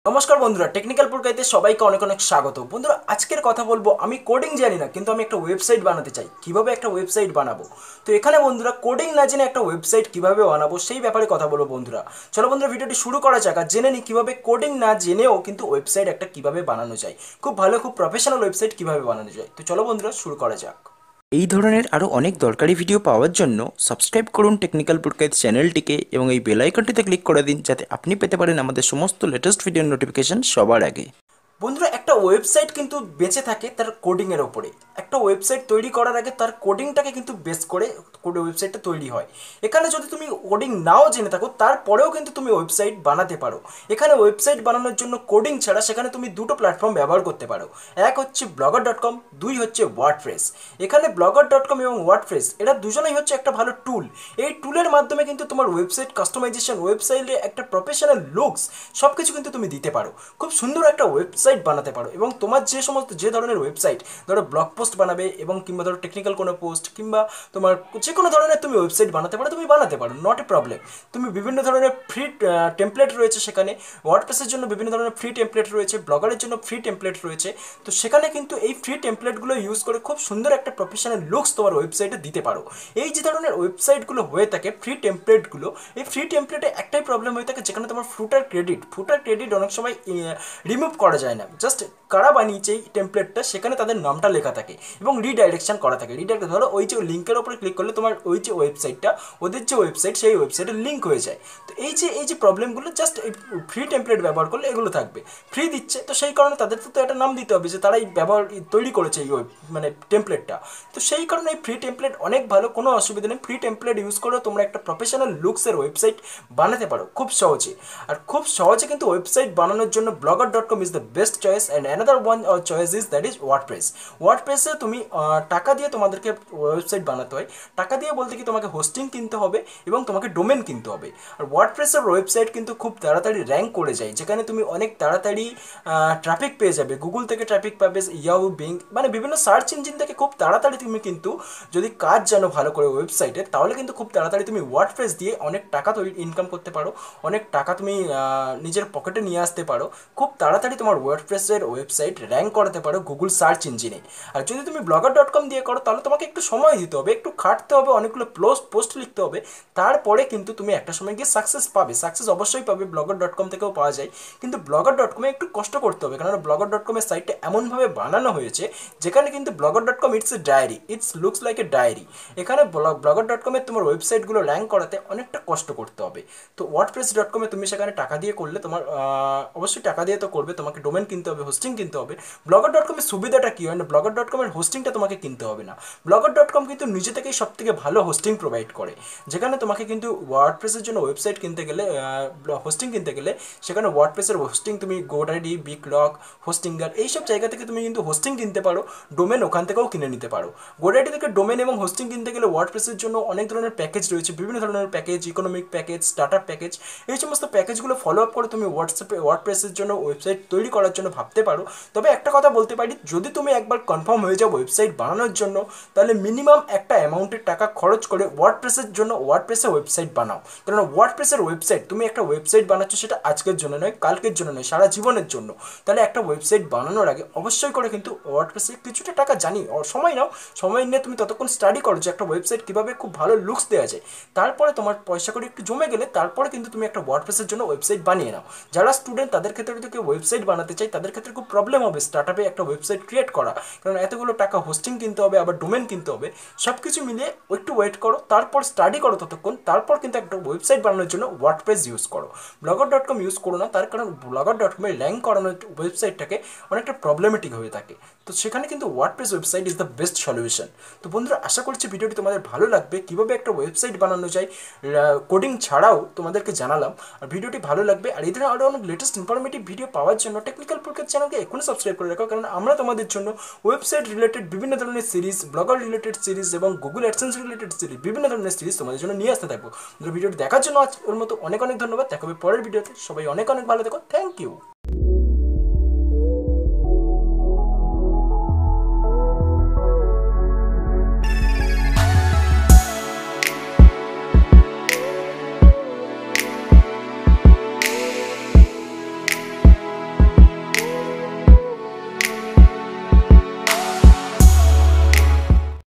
নমস্কার বন্ধুরা, টেকনিক্যাল পুরকাইতে সবাইকে অনেক অনেক স্বাগত। বন্ধুরা, আজকের কথা বলবো, আমি কোডিং জানি না, কিন্তু আমি একটা ওয়েবসাইট বানাতে চাই। কিভাবে একটা ওয়েবসাইট বানাবো? তো এখানে বন্ধুরা, কোডিং না জেনে একটা ওয়েবসাইট কিভাবে বানাবো সেই ব্যাপারে কথা বলবো বন্ধুরা। চলো বন্ধুরা, ভিডিওটি শুরু করা যাক আর জেনে নিই কিভাবে কোডিং না জেনেও কিন্তু ওয়েবসাইট একটা কিভাবে বানানো যায়, খুব ভালো খুব প্রফেশনাল ওয়েবসাইট কিভাবে বানানো যায়। তো চলো বন্ধুরা, শুরু করা যাক। এই ধরনের আরও অনেক দরকারি ভিডিও পাওয়ার জন্য সাবস্ক্রাইব করুন টেকনিক্যাল পুরকাইত চ্যানেলটিকে এবং এই বেল আইকনটিতে ক্লিক করে দিন, যাতে আপনি পেতে পারেন আমাদের সমস্ত লেটেস্ট ভিডিওর নোটিফিকেশন সবার আগে। বন্ধুরা, একটা ওয়েবসাইট কিন্তু বেঁচে থাকে তার কোডিংয়ের ওপরে। একটা ওয়েবসাইট তৈরি করার আগে তার কোডিংটাকে কিন্তু বেস করে ওয়েবসাইটটা তৈরি হয়। এখানে যদি তুমি কোডিং নাও জেনে থাকো, তারপরেও কিন্তু তুমি ওয়েবসাইট বানাতে পারো। এখানে ওয়েবসাইট বানানোর জন্য কোডিং ছাড়া সেখানে তুমি দুটো প্ল্যাটফর্ম ব্যবহার করতে পারো। এক হচ্ছে blogger.com, দুই হচ্ছে ওয়ার্ডপ্রেস। এখানে blogger.com এবং ওয়ার্ডপ্রেস এরা দুজনেই হচ্ছে একটা ভালো টুল। এই টুলের মাধ্যমে কিন্তু তোমার ওয়েবসাইট কাস্টমাইজেশন, ওয়েবসাইটে একটা প্রফেশনাল লুকস সব কিছু কিন্তু তুমি দিতে পারো। খুব সুন্দর একটা ওয়েবসাইট বানাতে পারো। এবং তোমার যে ধরনের ওয়েবসাইট, ধরো ব্লগ পোস্ট বানাবে এবং কিংবা ধরো টেকনিক্যাল কোনো পোস্ট, কিংবা তোমার যে কোনো ধরনের তুমি ওয়েবসাইট বানাতে পারো, তুমি বানাতে পারো, নট এ প্রবলেম। তুমি বিভিন্ন ধরনের ফ্রি টেমপ্লেট রয়েছে সেখানে। ওয়ার্ডপ্রেসের জন্য বিভিন্ন ধরনের ফ্রি টেমপ্লেট রয়েছে, ব্লগারের জন্য ফ্রি টেমপ্লেট রয়েছে। তো সেখানে কিন্তু এই ফ্রি টেমপ্লেটগুলো ইউজ করে খুব সুন্দর একটা প্রফেশনাল লুকস তোমার ওয়েবসাইটে দিতে পারো। এই যে ধরনের ওয়েবসাইটগুলো হয়ে থাকে ফ্রি টেমপ্লেটগুলো, এই ফ্রি টেমপ্লেটে একটাই প্রবলেম হয়ে থাকে, যেখানে তোমার ফুটার ক্রেডিট অনেক সময় রিমুভ করা যায় না। জাস্ট কারা বানিয়েছে এই টেমপ্লেটটা সেখানে তাদের নামটা লেখা থাকে এবং রিডাইরেকশন করা থাকে। ধরো ওই যে লিঙ্কের ওপরে ক্লিক করলে তোমার ওই যে ওয়েবসাইটটা, ওদের যে ওয়েবসাইট, সেই ওয়েবসাইটের লিঙ্ক হয়ে যায়। তো এই যে প্রবলেমগুলো জাস্ট এই ফ্রি টেমপ্লেট ব্যবহার করলে এগুলো থাকবে। ফ্রি দিচ্ছে তো সেই কারণে তাদের তো একটা নাম দিতে হবে যে তারা এই তৈরি করেছে এই মানে টেমপ্লেটটা। তো সেই কারণে এই ফ্রি টেমপ্লেট অনেক ভালো, কোনো অসুবিধা নেই। ফ্রি টেমপ্লেট ইউজ করেও তোমরা একটা প্রফেশনাল লুকসের ওয়েবসাইট বানাতে পারো খুব সহজে। আর খুব সহজে কিন্তু ওয়েবসাইট বানানোর জন্য blogger.com is the best choice. And another one choice is that is WordPress. ওয়ার্ডপ্রেসে তুমি টাকা দিয়ে তোমাদেরকে ওয়েবসাইট বানাতে হয়। টাকা দিয়ে বলতে কি, তোমাকে হোস্টিং কিনতে হবে এবং তোমাকে ডোমেন কিনতে হবে। আর ওয়ার্ডপ্রেসের ওয়েবসাইট কিন্তু খুব তাড়াতাড়ি র্যাঙ্ক করে যায়, যেখানে তুমি অনেক তাড়াতাড়ি ট্রাফিক পেয়ে যাবে। গুগল থেকে ট্রাফিক পাবে, ইয়াহু, বিং, মানে বিভিন্ন সার্চ ইঞ্জিন থেকে খুব তাড়াতাড়ি তুমি কিন্তু, যদি কাজ জানো ভালো করে ওয়েবসাইটে, তাহলে কিন্তু খুব তাড়াতাড়ি তুমি ওয়ার্ডপ্রেস দিয়ে অনেক টাকা ইনকাম করতে পারো। অনেক টাকা তুমি নিজের পকেটে নিয়ে আসতে পারো। খুব তাড়াতাড়ি তোমার ওয়ার্ডপ্রেসের ওয়েবসাইট র্যাঙ্ক করাতে পারো গুগল সার্চ ইঞ্জিনে। আর যদি তুমি blogger.com দিয়ে করো, তাহলে তোমাকে একটু সময় দিতে হবে, একটু খাটতে হবে, অনেকগুলো পোস্ট লিখতে হবে। তারপরে কিন্তু তুমি একটা সময় গিয়ে সাকসেস পাবে। সাকসেস অবশ্যই পাবে, blogger.com থেকেও পাওয়া যায়। কিন্তু blogger.com একটু কষ্ট করতে হবে, কারণ blogger.com এর সাইটটা এমনভাবে বানানো হয়েছে যেখানে কিন্তু blogger.com it's a diary, it's looks like a diary. এখানে blogger.com এর তোমার ওয়েবসাইটগুলো র্যাঙ্ক করাতে অনেকটা কষ্ট করতে হবে। তো wordpress.com এ তুমি সেখানে টাকা দিয়ে করলে তোমার অবশ্যই টাকা দিয়ে তো করবে, তোমাকে ডোমেন কিনতে হবে, হোস্টিং কিনতে হবে। blogger.com এর সুবিধাটা কি হয় না, blogger.com এর হোস্টিংটা তোমাকে কিনতে হবে না। blogger.com কিন্তু নিজে থেকেই সব থেকে ভালো হোস্টিং প্রোভাইড করে, যেখানে তোমাকে কিন্তু ওয়ার্ডপ্রেসের জন্য ওয়েবসাইট কিনতে গেলে, হোস্টিং কিনতে গেলে, সেখানে ওয়ার্ডপ্রেসের হোস্টিং তুমি গোডাডি, বিগলক, হোস্টিঙ্গার, এইসব জায়গা থেকে তুমি কিন্তু হোস্টিং কিনতে পারো, ডোমেন ওখান থেকেও কিনে নিতে পারো। গোডাডি থেকে ডোমেন এবং হোস্টিং কিনতে গেলে ওয়ার্ডপ্রেসের জন্য অনেক ধরনের প্যাকেজ রয়েছে, বিভিন্ন ধরনের package, economic package, starter package. এই সমস্ত প্যাকেজগুলো ফলো আপ করে তুমি ওয়ার্ডপ্রেসের জন্য ওয়েবসাইট তৈরি করার জন্য ভাবতে পারো। তবে একটা কথা বলতে পারি, যদি তুমি একবার কনফার্ম হয়ে যাও ওয়েবসাইট বানানোর জন্য, তাহলে মিনিমাম একটা অ্যামাউন্টের টাকা খরচ করে ওয়ার্ডপ্রেসের জন্য ওয়ার্ডপ্রেসে ওয়েবসাইট বানাও। কারণ ওয়ার্ডপ্রেসের ওয়েবসাইট, তুমি একটা ওয়েবসাইট বানাচ্ছ, সেটা আজকের জন্য নয়, কালকের জন্য নয়, সারা জীবনের জন্য। তাহলে একটা ওয়েবসাইট বানানোর আগে অবশ্যই করে কিন্তু ওয়ার্ডপ্রেসে কিছুটা টাকা জানি সময় নাও। সময় নিয়ে তুমি ততক্ষণ স্টাডি করো যে একটা ওয়েবসাইট কীভাবে খুব ভালো লুকস দেওয়া যায়। তারপরে তোমার পয়সা করে একটু জমে গেলে, তারপরে কিন্তু তুমি একটা ওয়ার্ডপ্রেসের জন্য ওয়েবসাইট বানিয়ে নাও। যারা স্টুডেন্ট, তাদের ক্ষেত্রে যদি কেউ ওয়েবসাইট বানাতে চাই, তাদের ক্ষেত্রে খুব প্রবলেম হবে স্টার্টআপে একটা ওয়েবসাইট ক্রিয়েট করা, কারণ এতগুলো টাকা হোস্টিং কিনতে হবে, আবার ডোমেন কিনতে হবে। সব কিছু মিলিয়ে একটু ওয়েট করো, তারপর স্টাডি করো ততক্ষণ, তারপর কিন্তু একটা ওয়েবসাইট বানানোর জন্য ওয়ার্ডপ্রেস ইউজ করো। blogger.com ইউজ করো না, তার কারণ blogger.com এর র্যাঙ্ক করানোর ওয়েবসাইটটাকে অনেকটা প্রবলেমেটিক হয়ে থাকে। তো সেখানে কিন্তু WordPress website is the best solution. তো বন্ধুরা, আশা করছি ভিডিওটি তোমাদের ভালো লাগবে। কীভাবে একটা ওয়েবসাইট বানানো যায় কোডিং ছাড়াও তোমাদেরকে জানালাম। আর ভিডিওটি ভালো লাগবে। আর এই ধরনের আরও অনেক লেটেস্ট ইনফরমেটিভ ভিডিও পাওয়ার জন্য টেকনিক্যাল পুরকাইত চ্যানেলকে এখনই সাবস্ক্রাইব করে রাখো, কারণ আমরা তোমাদের জন্য ওয়েবসাইট রিলেটেড বিভিন্ন ধরনের সিরিজ, ব্লগার রিলেটেড সিরিজ এবং গুগল অ্যাডসেন্স রিলেটেড সিরিজ, বিভিন্ন ধরনের সিরিজ তোমাদের জন্য নিয়ে আসতে থাকবো। ভিডিওটি দেখার জন্য আজ ওর মতো অনেক অনেক ধন্যবাদ। দেখা হবে পরের ভিডিওতে। সবাই অনেক অনেক ভালো থেকো। Thank you.